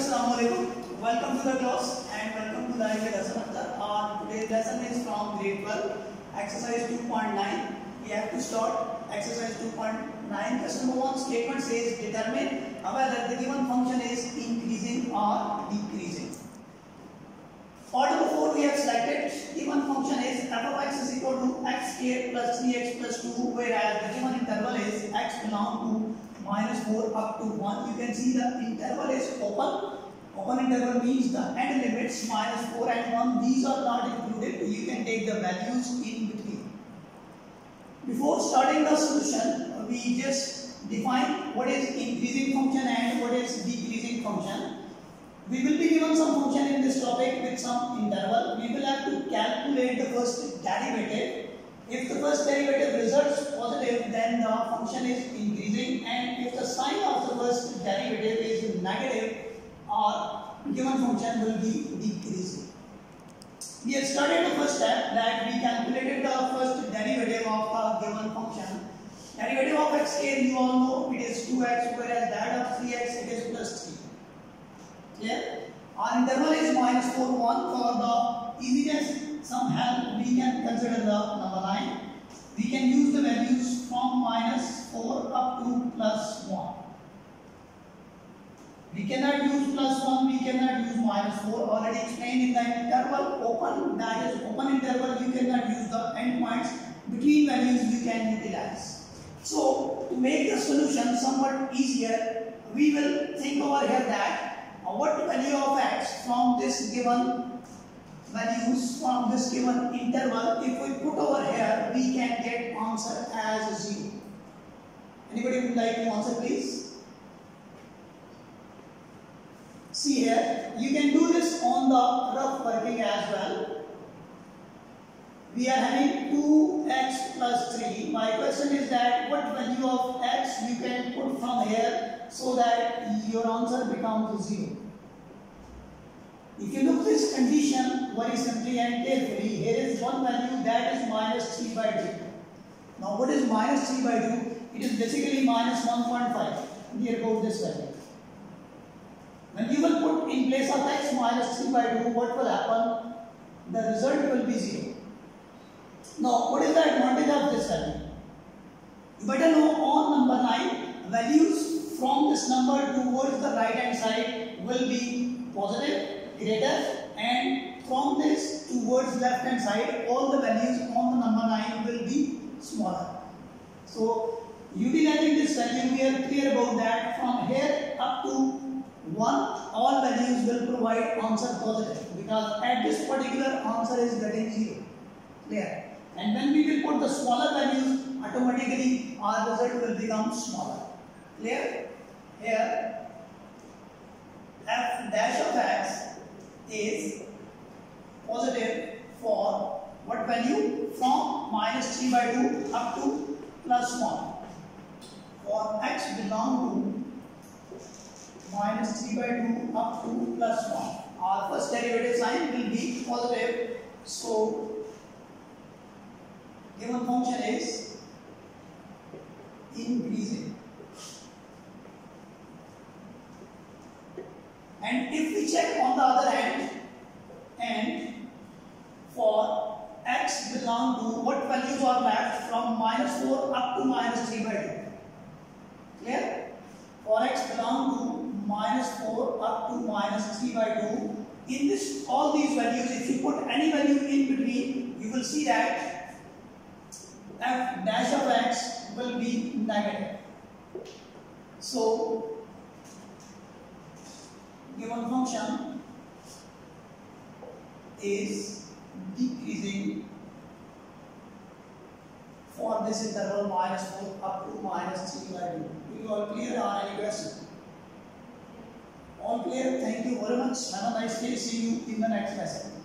Assalamualaikum. Welcome to the class and welcome to Live with Hassan Akhtar. Today's lesson is from grade 12, exercise 2.9. We have to start exercise 2.9. Question number 1 statement says determine whether the given function is increasing or decreasing. Part number 4 we have selected. Given function is f of x is equal to x squared plus 3x plus 2, whereas the given interval is x belong to -4 up to 1. You can see the interval is open. Open interval means the end limits -4 and 1. These are not included. You can take the values in between. Before starting the solution, we just define what is increasing function and what is decreasing function. We will be given some function in this topic with some interval. We will have to calculate the first derivative. If the first derivative results positive, then the function is increasing, and if the sign of the first derivative is negative, our given function will be decreasing. We have started the first step that we calculated the first derivative of the given function. Derivative of x square, you all know it is 2x, whereas that of 3x it is plus 3. Clear? Our interval is -4, 1. For the easiness, somehow we can consider the number line. We can use the values from -4 up to +1. We cannot use +1, we cannot use -4. Already explained in the interval open, that is open interval, you cannot use the endpoints. Between values you can utilize. So to make the solution somewhat easier, we will think over here that what value of x from this given values from this given interval, if we put over here, we can get answer as 0. Anybody would like to answer, please? See here, you can do this on the rough working as well. We are having 2x plus 3. My question is that what value of x you can put from here so that your answer becomes 0. If you look this condition very simply and carefully, here is one value that is -3 by 2. Now what is -3 by 2? It is basically -1.5. Here goes this value. When you will put in place of x -3 by 2, what will happen? The result will be 0. Now what is the advantage of this value? You better know on number 9, values from this number towards the right hand side will be positive, greater, and from this towards left hand side, all the values on the number 9 will be smaller. So utilizing this value, we are clear about that from here up to 1, all values will provide answer positive, because at this particular answer is getting 0. Clear? And when we will put the smaller values, automatically our result will become smaller. Clear? Here f dash of x is positive for what value? From -3 by 2 up to +1. For x belong to -3 by 2 up to +1. Our first derivative sign will be positive. So given function is increasing. And if we check on the other hand, and for x belong to what values are left from -4 up to -3 by 2. Clear? For x belong to -4 up to -3 by 2. In this, all these values, if you put any value in between, you will see that f dash of x will be negative. So given function is decreasing for this interval -4 up to -3 by 2. Are you all clear or any question? All clear? Thank you very much. Have a nice day. See you in the next lesson.